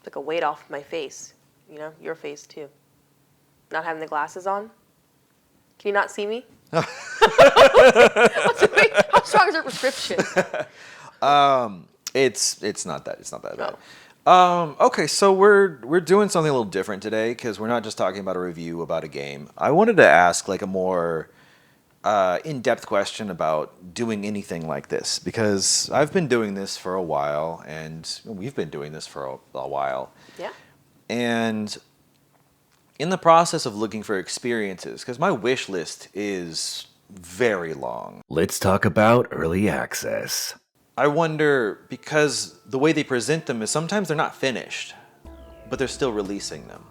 like a weight off my face. You know, your face too. Not having the glasses on. Can you not see me? How strong is your prescription? It's not that bad. Okay, so we're doing something a little different today because we're not just talking about a review about a game. I wanted to ask like a more in-depth question about doing anything like this because I've been doing this for a while and we've been doing this for a while. Yeah. And in the process of looking for experiences, because my wish list is very long. Let's talk about early access. I wonder, because the way they present them is sometimes they're not finished, but they're still releasing them.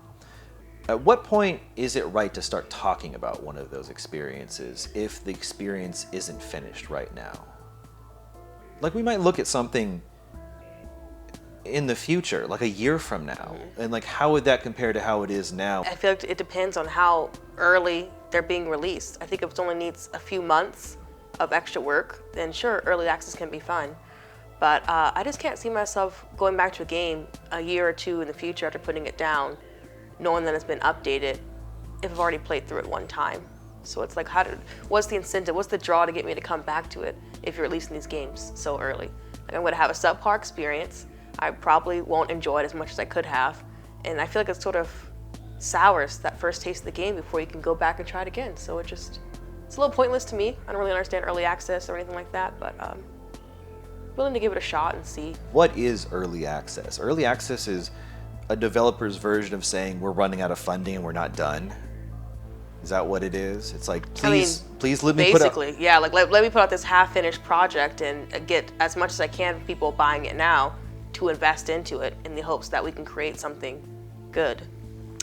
At what point is it right to start talking about one of those experiences if the experience isn't finished right now? Like we might look at something in the future, like a year from now, and like how would that compare to how it is now? I feel like it depends on how early they're being released. I think if it only needs a few months of extra work, then sure, early access can be fun. But I just can't see myself going back to a game a year or two in the future after putting it down, knowing that it's been updated, if I've already played through it one time. So it's like, what's the incentive, what's the draw to get me to come back to it if you're releasing these games so early? Like I'm gonna have a subpar experience, I probably won't enjoy it as much as I could have, and I feel like it sort of sours that first taste of the game before you can go back and try it again. So it's a little pointless to me. I don't really understand early access or anything like that, but willing to give it a shot and see. What is early access? Early access is a developer's version of saying we're running out of funding and we're not done. Is that what it is? It's like, please let me put out... Basically, yeah, like let me put out this half-finished project and get as much as I can from people buying it now to invest into it in the hopes that we can create something good.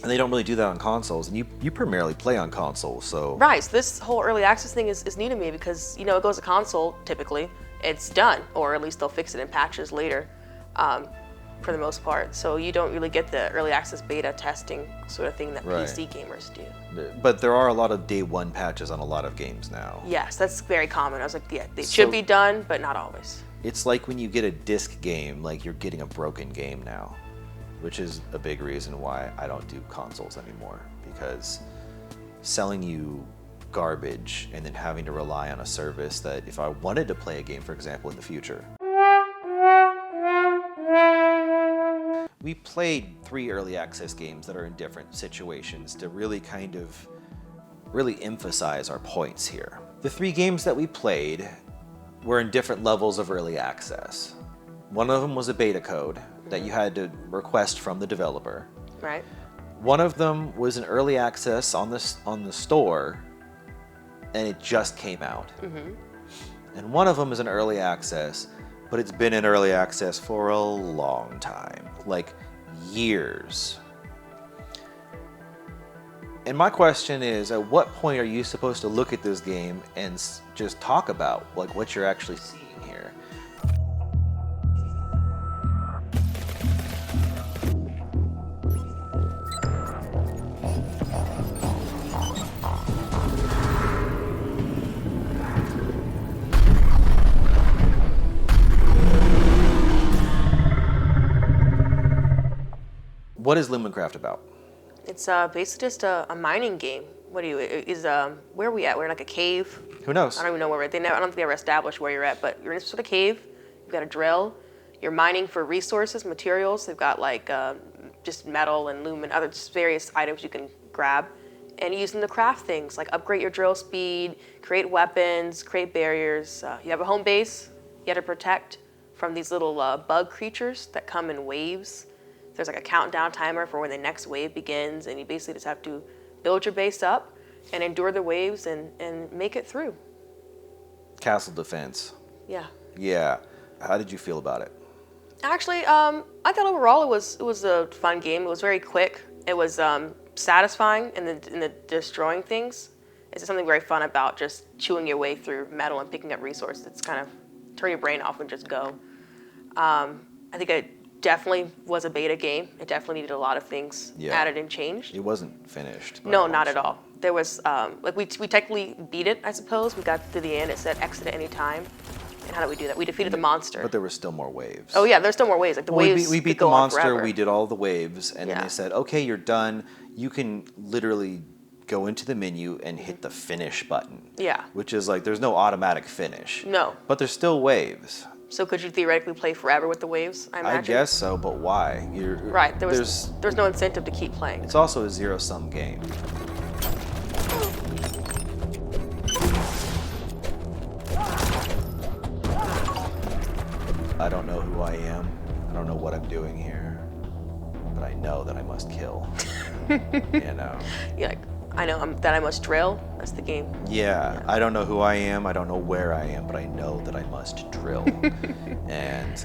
And they don't really do that on consoles, and you primarily play on consoles, so... Right, so this whole early access thing is new to me because, you know, it goes to console, typically, it's done, or at least they'll fix it in patches later, for the most part. So you don't really get the early access beta testing sort of thing that PC gamers do. But there are a lot of day one patches on a lot of games now. Yes, that's very common. I was like, yeah, they should be done, but not always. It's like when you get a disc game, like you're getting a broken game now, which is a big reason why I don't do consoles anymore, because selling you garbage and then having to rely on a service that if I wanted to play a game, for example, in the future. We played 3 early access games that are in different situations to really kind of emphasize our points here. The 3 games that we played were in different levels of early access. One of them was a beta code that you had to request from the developer. Right. One of them was an early access on the store, and it just came out. And one of them is an early access, but it's been in early access for a long time, like years. And my question is, at what point are you supposed to look at this game and just talk about like what you're actually seeing here? What is Lumencraft about? It's basically just a mining game. What do you, where are we at? We're in like a cave. Who knows? I don't even know where we're at. I don't think they ever established where you're at, but you're in this sort of cave. You've got a drill. You're mining for resources, materials. They've got like just metal and lumen, other just various items you can grab. And you're using to craft things, like upgrade your drill speed, create weapons, create barriers. You have a home base you have to protect from these little bug creatures that come in waves. There's like a countdown timer for when the next wave begins, and you basically just have to build your base up and endure the waves and make it through. Castle defense. Yeah. Yeah. How did you feel about it? Actually, I thought overall it was a fun game. It was very quick. It was satisfying in the destroying things. It's something very fun about just chewing your way through metal and picking up resources. It's kind of turn your brain off and just go. I think it definitely was a beta game. It definitely needed a lot of things added and changed. It wasn't finished. No, not at all. There was, like we technically beat it, I suppose. We got to the end, it said exit at any time. And how do we do that? We defeated the monster. But there were still more waves. Oh yeah, there's still more waves. Like the waves we could beat go the on monster, forever. we did all the waves, and then Yeah. they said, okay, you're done. You can literally go into the menu and hit the finish button. Yeah. Which is like, there's no automatic finish. No. But there's still waves. So could you theoretically play forever with the waves, I imagine? I guess so, but why? Right, there's no incentive to keep playing. It's also a zero-sum game. I don't know who I am. I don't know what I'm doing here. But I know that I must kill. You know? Yeah, like, I know that I must drill. That's the game. Yeah, I don't know who I am. I don't know where I am, but I know that I must drill. And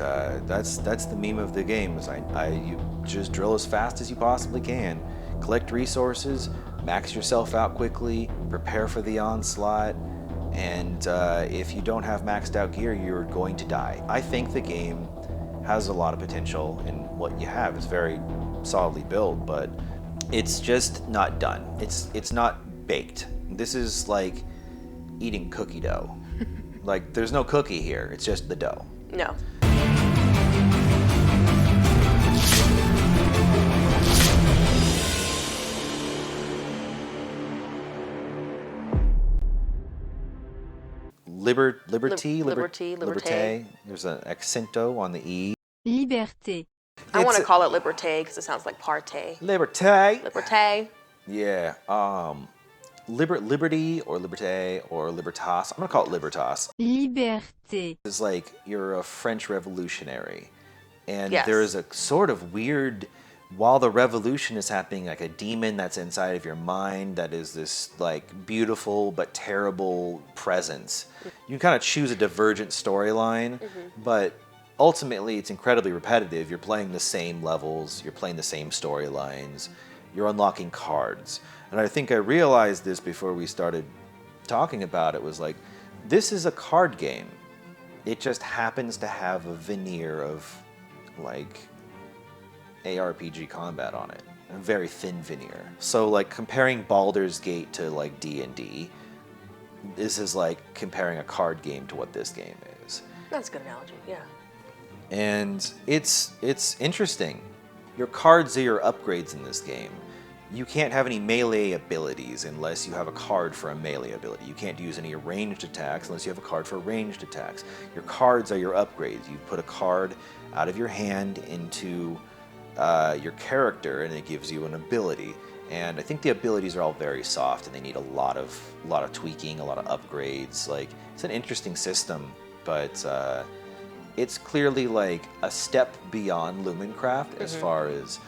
that's the meme of the game. Is you just drill as fast as you possibly can, collect resources, max yourself out quickly, prepare for the onslaught, and if you don't have maxed out gear, you're going to die. I think the game has a lot of potential in what you have. It's very solidly built, but it's just not done. It's not baked. This is like eating cookie dough. Like, there's no cookie here. It's just the dough. No. Liberté. There's an accento on the E. Liberté. I want to call it Liberté because it sounds like partay. Liberté. Liberté. Yeah. Liberty or Liberté or Libertas. I'm gonna call it Libertas. Liberté. It's like you're a French revolutionary, and Yes. there is a sort of weird, while the revolution is happening, like a demon that's inside of your mind that is this like beautiful but terrible presence. You can kind of choose a divergent storyline, but ultimately it's incredibly repetitive. You're playing the same levels, you're playing the same storylines, you're unlocking cards. And I think I realized this before we started talking about it, was like, this is a card game. It just happens to have a veneer of like ARPG combat on it. A very thin veneer. So like comparing Baldur's Gate to like D&D, this is like comparing a card game to what this game is. That's a good analogy, yeah. And it's interesting. Your cards are your upgrades in this game. You can't have any melee abilities unless you have a card for a melee ability. You can't use any ranged attacks unless you have a card for ranged attacks. Your cards are your upgrades. You put a card out of your hand into your character, and it gives you an ability. And I think the abilities are all very soft, and they need a lot of tweaking, a lot of upgrades. Like, it's an interesting system, but it's clearly like a step beyond Lumencraft as far as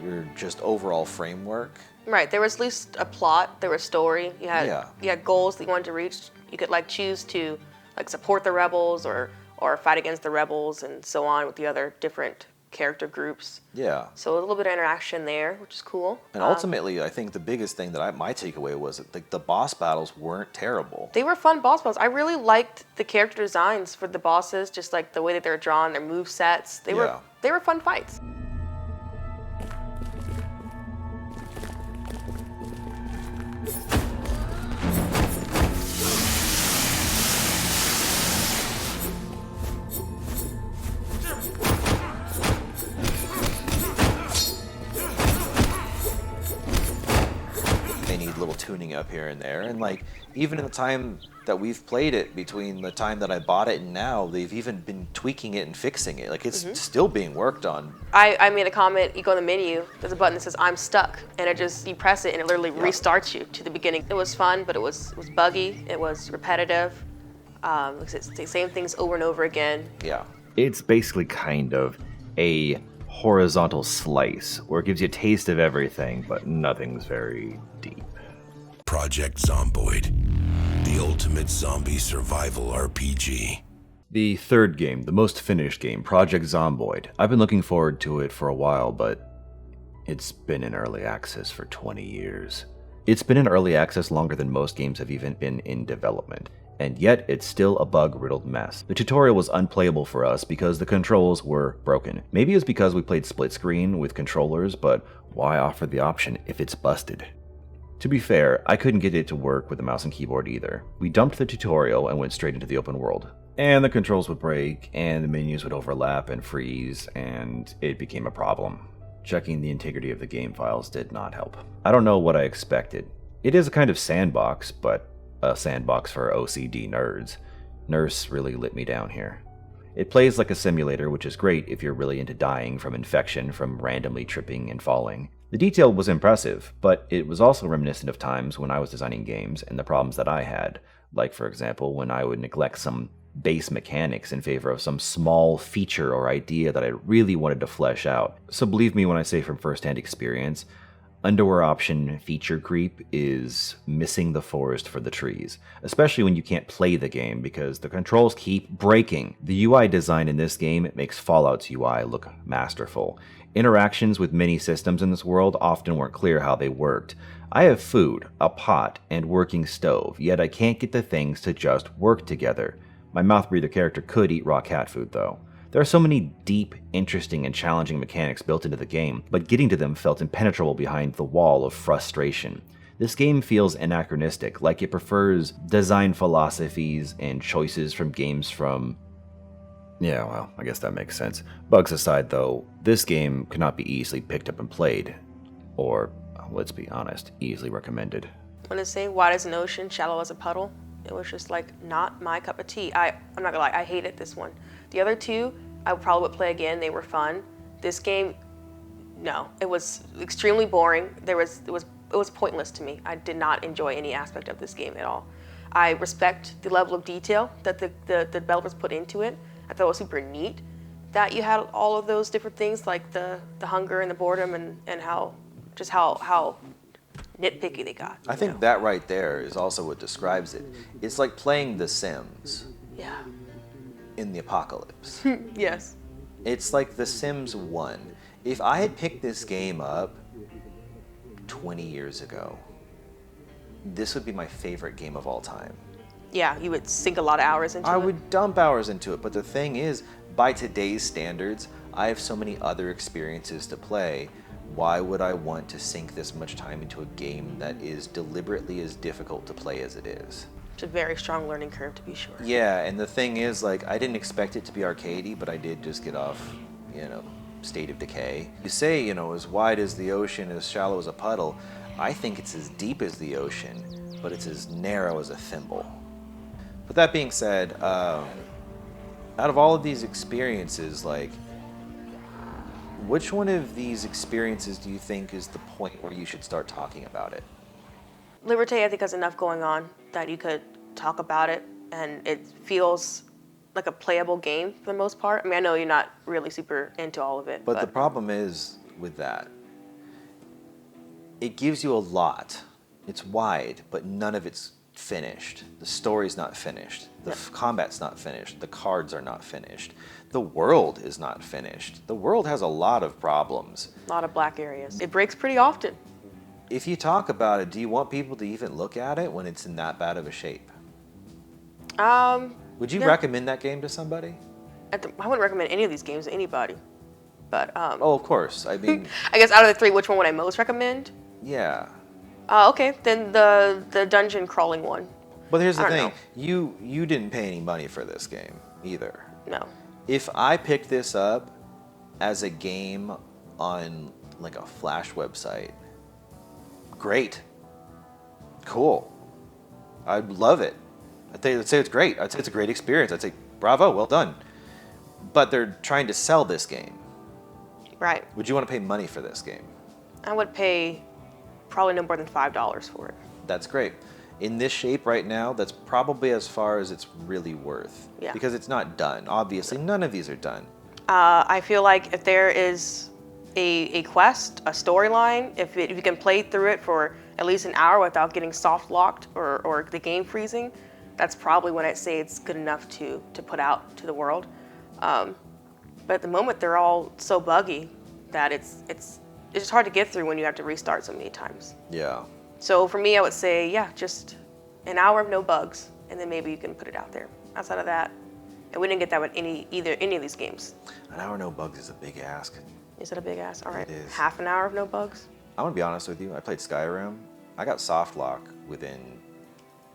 your just overall framework. Right, there was at least a plot, there was story, you had goals that you wanted to reach. You could like choose to like support the rebels or fight against the rebels and so on with the other different character groups. Yeah. So a little bit of interaction there, which is cool. And ultimately, I think the biggest thing that my takeaway was that the boss battles weren't terrible. They were fun boss battles. I really liked the character designs for the bosses, just like the way that they're drawn, their move sets. They were fun fights. Little tuning up here and there, and like even in the time that we've played it, between the time that I bought it and now, they've even been tweaking it and fixing it. Like, it's still being worked on. I made a comment. You go in the menu, there's a button that says I'm stuck, and you press it and it literally restarts you to the beginning. It was fun, but it was buggy, it was repetitive. It's the same things over and over again. Yeah. It's basically kind of a horizontal slice where it gives you a taste of everything, but nothing's very deep. Project Zomboid, the ultimate zombie survival RPG. The third game, the most finished game, Project Zomboid. I've been looking forward to it for a while, but it's been in early access for 20 years. It's been in early access longer than most games have even been in development, and yet it's still a bug-riddled mess. The tutorial was unplayable for us because the controls were broken. Maybe it's because we played split screen with controllers, but why offer the option if it's busted? To be fair, I couldn't get it to work with the mouse and keyboard either. We dumped the tutorial and went straight into the open world. And the controls would break, and the menus would overlap and freeze, and it became a problem. Checking the integrity of the game files did not help. I don't know what I expected. It is a kind of sandbox, but a sandbox for OCD nerds. Nurse really let me down here. It plays like a simulator, which is great if you're really into dying from infection from randomly tripping and falling. The detail was impressive, but it was also reminiscent of times when I was designing games and the problems that I had, like for example when I would neglect some base mechanics in favor of some small feature or idea that I really wanted to flesh out. So believe me when I say from first-hand experience, underwear option feature creep is missing the forest for the trees, especially when you can't play the game because the controls keep breaking. The UI design in this game makes Fallout's UI look masterful. Interactions with many systems in this world often weren't clear how they worked. I have food, a pot, and working stove, yet I can't get the things to just work together. My mouth breather character could eat raw cat food though. There are so many deep, interesting, and challenging mechanics built into the game, but getting to them felt impenetrable behind the wall of frustration. This game feels anachronistic, like it prefers design philosophies and choices from games from... Yeah, well, I guess that makes sense. Bugs aside though, this game could not be easily picked up and played. Or, let's be honest, easily recommended. When I say wide as an ocean, shallow as a puddle, it was just like not my cup of tea. I'm not gonna lie, I hated this one. The other two, I probably would play again. They were fun. This game, no, it was extremely boring. It was pointless to me. I did not enjoy any aspect of this game at all. I respect the level of detail that the developers put into it. I thought it was super neat that you had all of those different things like the hunger and the boredom and how nitpicky they got. I think that right there is also what describes it. It's like playing The Sims Yeah. in the apocalypse. Yes. It's like The Sims 1. If I had picked this game up 20 years ago, this would be my favorite game of all time. Yeah, you would sink a lot of hours into it. I would dump hours into it, but the thing is, by today's standards, I have so many other experiences to play. Why would I want to sink this much time into a game that is deliberately as difficult to play as it is? It's a very strong learning curve, to be sure. Yeah, and the thing is, like, I didn't expect it to be arcadey, but I did just get off, State of Decay. You say, as wide as the ocean, as shallow as a puddle. I think it's as deep as the ocean, but it's as narrow as a thimble. But that being said, out of all of these experiences, like, which one of these experiences do you think is the point where you should start talking about it? Liberté, I think, has enough going on that you could talk about it, and it feels like a playable game for the most part. I mean, I know you're not really super into all of it. But the problem is with that, it gives you a lot. It's wide, but none of it's finished. The story's not finished. The combat's not finished. The cards are not finished. The world is not finished. The world has a lot of problems. A lot of black areas. It breaks pretty often. If you talk about it, do you want people to even look at it when it's in that bad of a shape? Would you recommend that game to somebody? I wouldn't recommend any of these games to anybody. But Oh, of course. I mean, I guess out of the three, which one would I most recommend? yeah. Okay, then the dungeon crawling one. But here's the I don't thing. You didn't pay any money for this game either. No. If I picked this up as a game on like a Flash website, great. Cool. I'd love it. I'd say it's great. I'd say it's a great experience. I'd say, bravo, well done. But they're trying to sell this game. Right. Would you want to pay money for this game? I would pay probably no more than $5 for it. That's great. In this shape right now, that's probably as far as it's really worth. Yeah. Because it's not done. Obviously, none of these are done. I feel like if there is a quest, a storyline, if you can play through it for at least an hour without getting soft locked or the game freezing, that's probably when I'd say it's good enough to put out to the world. But at the moment, they're all so buggy that it's just hard to get through when you have to restart so many times. Yeah. So for me, I would say, yeah, just an hour of no bugs, and then maybe you can put it out there. Outside of that, and we didn't get that with any of these games. An hour no bugs is a big ask. Is it a big ass? All right, It is. half an hour of no bugs? I'm gonna be honest with you. I played Skyrim. I got soft lock within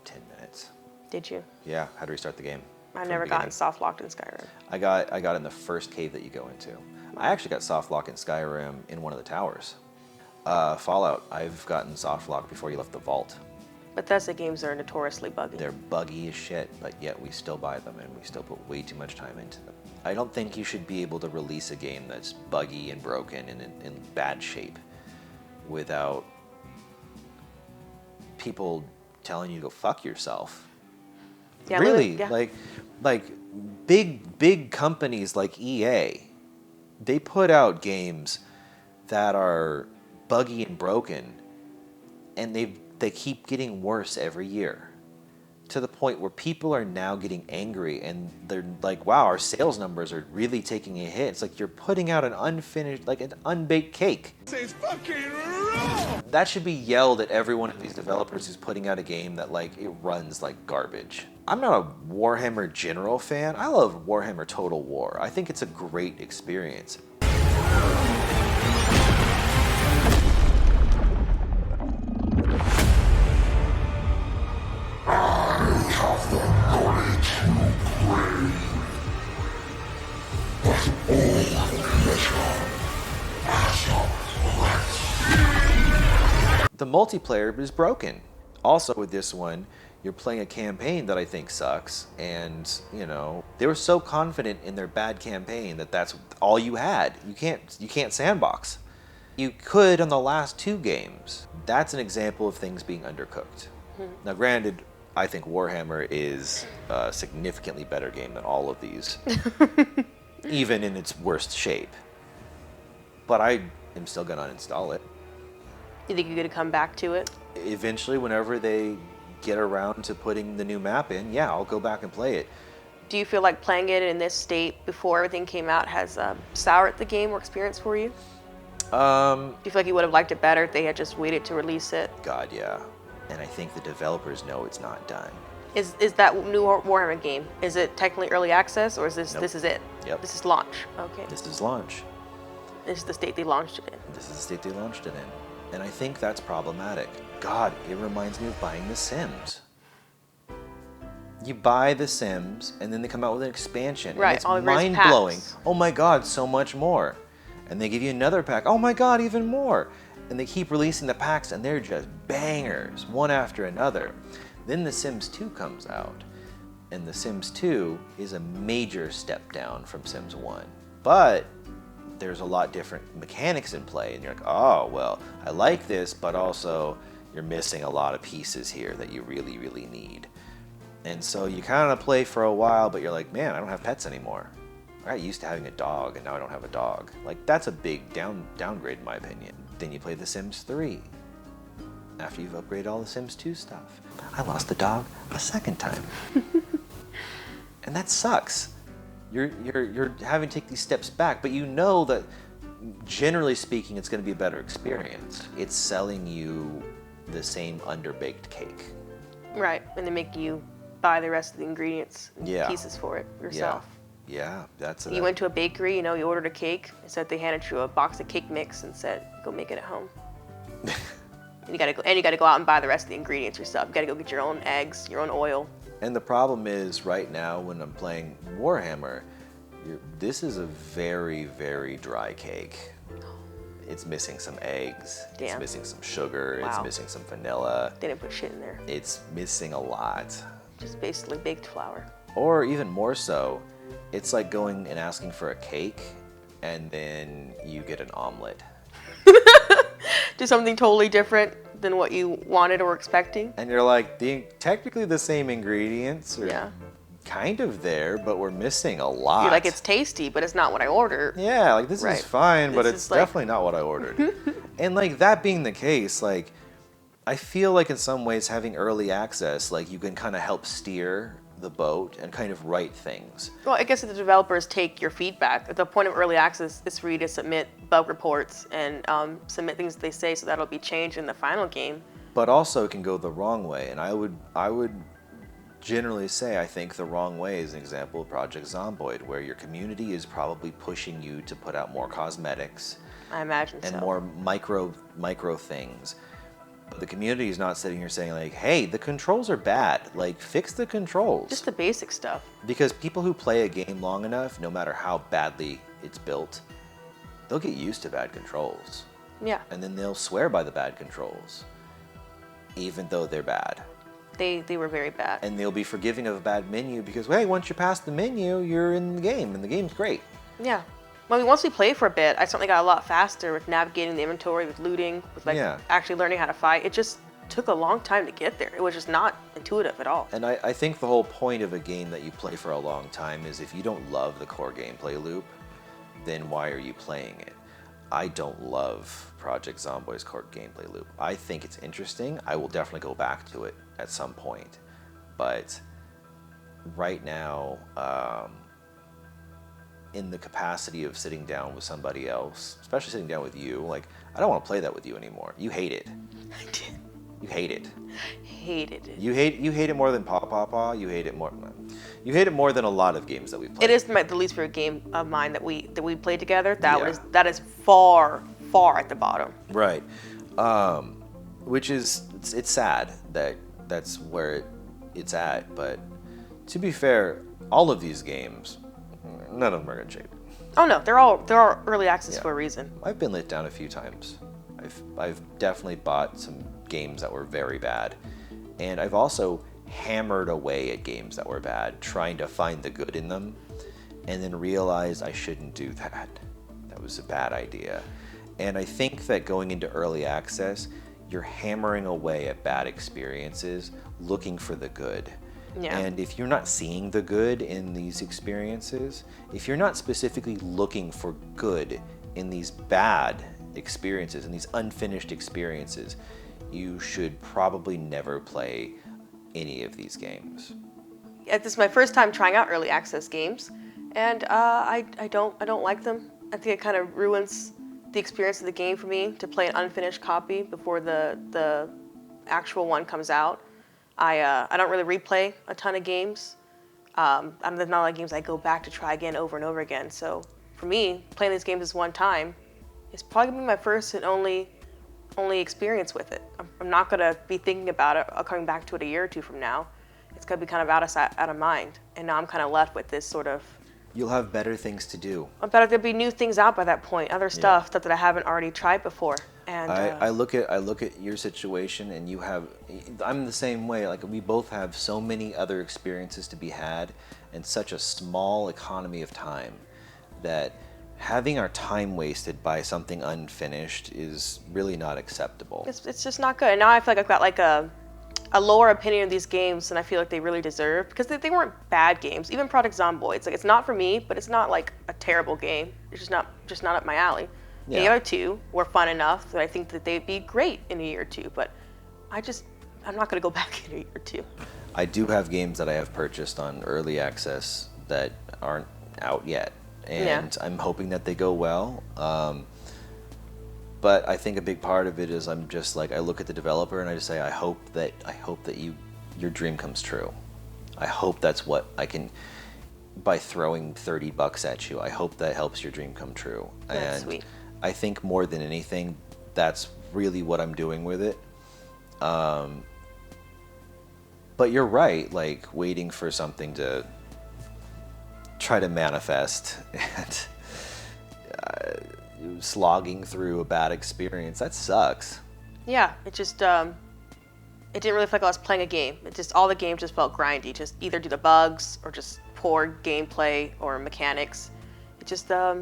10 minutes. Did you? Yeah, had to restart the game. I never gotten soft locked in Skyrim. I got in the first cave that you go into. I actually got soft lock in Skyrim in one of the towers. Fallout, I've gotten soft lock before you left the vault. Bethesda games are notoriously buggy. They're buggy as shit, but yet we still buy them and we still put way too much time into them. I don't think you should be able to release a game that's buggy and broken and in bad shape without people telling you to go fuck yourself. Yeah, really, yeah. like big companies like EA, they put out games that are buggy and broken, and they keep getting worse every year, to the point where people are now getting angry and they're like, wow, our sales numbers are really taking a hit. It's like you're putting out an unfinished, like an unbaked cake. It's fucking wrong! That should be yelled at every one of these developers who's putting out a game that like it runs like garbage. I'm not a Warhammer General fan. I love Warhammer Total War. I think it's a great experience. The multiplayer is broken. Also with this one, you're playing a campaign that I think sucks, and you know, they were so confident in their bad campaign that that's all you had. You can't sandbox. You could on the last 2 games. That's an example of things being undercooked. Now granted, I think Warhammer is a significantly better game than all of these, even in its worst shape. But I am still gonna uninstall it. You think you're gonna come back to it? Eventually, whenever they get around to putting the new map in, yeah, I'll go back and play it. Do you feel like playing it in this state before everything came out has soured the game or experience for you? Do you feel like you would have liked it better if they had just waited to release it? God, yeah. And I think the developers know it's not done. Is that new Warhammer game? Is it technically early access, or is this Nope. this is it? Yep. This is launch. Okay. This is launch. This is the state they launched it in. This is the state they launched it in. And I think that's problematic. God, it reminds me of buying The Sims. You buy The Sims, and then they come out with an expansion. Right, And it's all the various mind-blowing. packs. Oh my God, so much more. And they give you another pack. Oh my God, even more. And they keep releasing the packs, and they're just bangers, one after another. Then The Sims 2 comes out. And The Sims 2 is a major step down from Sims 1. But there's a lot different mechanics in play, and you're like, oh, well, I like this, but also you're missing a lot of pieces here that you really, really need. And so you kind of play for a while, but you're like, man, I don't have pets anymore. I got used to having a dog, and now I don't have a dog. Like, that's a big downgrade in my opinion. Then you play The Sims 3. After you've upgraded all the Sims 2 stuff. I lost the dog a second time. And that sucks. You're having to take these steps back, but you know that generally speaking, it's going to be a better experience. It's selling you the same underbaked cake. Right, and they make you buy the rest of the ingredients and Yeah. pieces for it yourself. Yeah, that's it. You went to a bakery, you know, you ordered a cake, and said they handed you a box of cake mix and said, go make it at home. And you gotta go out and buy the rest of the ingredients yourself. You gotta go get your own eggs, your own oil. And the problem is, right now, when I'm playing Warhammer, this is a very, very dry cake. It's missing some eggs. Damn. It's missing some sugar. Wow. It's missing some vanilla. They didn't put shit in there. It's missing a lot. Just basically baked flour. Or even more so, it's like going and asking for a cake, and then you get an omelet. Do something totally different than what you wanted or were expecting. And you're like, technically the same ingredients are Yeah. kind of there, but we're missing a lot. You're like, it's tasty, but it's not what I ordered. Yeah, like this Right. is fine, but This it's is like- definitely not what I ordered. And like that being the case, like I feel like in some ways having early access, like you can kind of help steer the boat and kind of write things. Well, I guess if the developers take your feedback, at the point of early access is for you to submit bug reports and submit things that they say, so that'll be changed in the final game. But also it can go the wrong way, and I would generally say I think the wrong way is an example of Project Zomboid, where your community is probably pushing you to put out more cosmetics I imagine and so. more micro things. But the community is not sitting here saying like, hey, the controls are bad. Like, fix the controls. Just the basic stuff. Because people who play a game long enough, no matter how badly it's built, they'll get used to bad controls. Yeah. And then they'll swear by the bad controls, even though they're bad. They were very bad. And they'll be forgiving of a bad menu because, hey, once you're past the menu, you're in the game, and the game's great. Yeah. Well, I mean, once we played for a bit, I certainly got a lot faster with navigating the inventory, with looting, with like actually learning how to fight. It just took a long time to get there. It was just not intuitive at all. And I think the whole point of a game that you play for a long time is if you don't love the core gameplay loop, then why are you playing it? I don't love Project Zomboid's core gameplay loop. I think it's interesting. I will definitely go back to it at some point. But right now, in the capacity of sitting down with somebody else, especially sitting down with you, like, I don't want to play that with you anymore. You hate it. I did. You hate it. Hated it. You hate it more than Paw Paw Paw. You hate it more than a lot of games that we've played. It is the least favorite game of mine that we played together. That is far at the bottom. Right. Which is it's sad that that's where it's at. But to be fair, all of these games, none of them are in shape. Oh no, they're all early access for a reason. I've been let down a few times. I've definitely bought some games that were very bad, and I've also hammered away at games that were bad, trying to find the good in them, and then realized I shouldn't do that. That was a bad idea. And I think that going into early access, you're hammering away at bad experiences, looking for the good. Yeah. And if you're not seeing the good in these experiences, if you're not specifically looking for good in these bad experiences, in these unfinished experiences, you should probably never play any of these games. This is my first time trying out early access games, and I don't like them. I think it kind of ruins the experience of the game for me to play an unfinished copy before the actual one comes out. I don't really replay a ton of games. There's not a lot of games I go back to try again over and over again. So for me, playing these games this one time is probably gonna be my first and only experience with it. I'm not gonna be thinking about it or coming back to it a year or two from now. It's gonna be kind of out of mind. And now I'm kind of left with this sort of. You'll have better things to do. I bet there'll be new things out by that point, other stuff that I haven't already tried before. And I look at your situation, and you have. I'm the same way. Like, we both have so many other experiences to be had, and such a small economy of time that having our time wasted by something unfinished is really not acceptable. It's just not good. And now I feel like I've got like a lower opinion of these games than I feel like they really deserve, because they weren't bad games. Even Project Zomboid, like, it's not for me, but it's not like a terrible game. It's just not up my alley. Yeah. The other two were fun enough that I think that they'd be great in a year or two, but I'm not going to go back in a year or two. I do have games that I have purchased on early access that aren't out yet, and I'm hoping that they go well. But I think a big part of it is I'm just like, I look at the developer and I just say, I hope that your dream comes true. I hope that's what I can, by throwing $30 at you, I hope that helps your dream come true. That's and sweet. I think more than anything, that's really what I'm doing with it. But you're right, like, waiting for something to try to manifest and slogging through a bad experience, that sucks. Yeah, it just it didn't really feel like I was playing a game. All the games just felt grindy, just either due to bugs or just poor gameplay or mechanics. It just I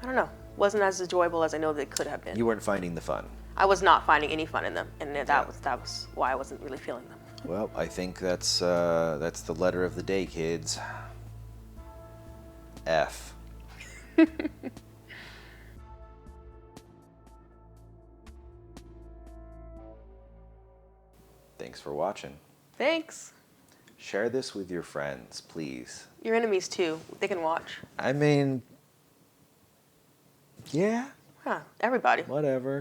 don't know, wasn't as enjoyable as I know that it could have been. You weren't finding the fun. I was not finding any fun in them, and that was why I wasn't really feeling them. Well, I think that's the letter of the day, kids. F. Thanks for watching. Thanks. Share this with your friends, please. Your enemies too. They can watch. I mean, yeah, Huh, everybody. whatever.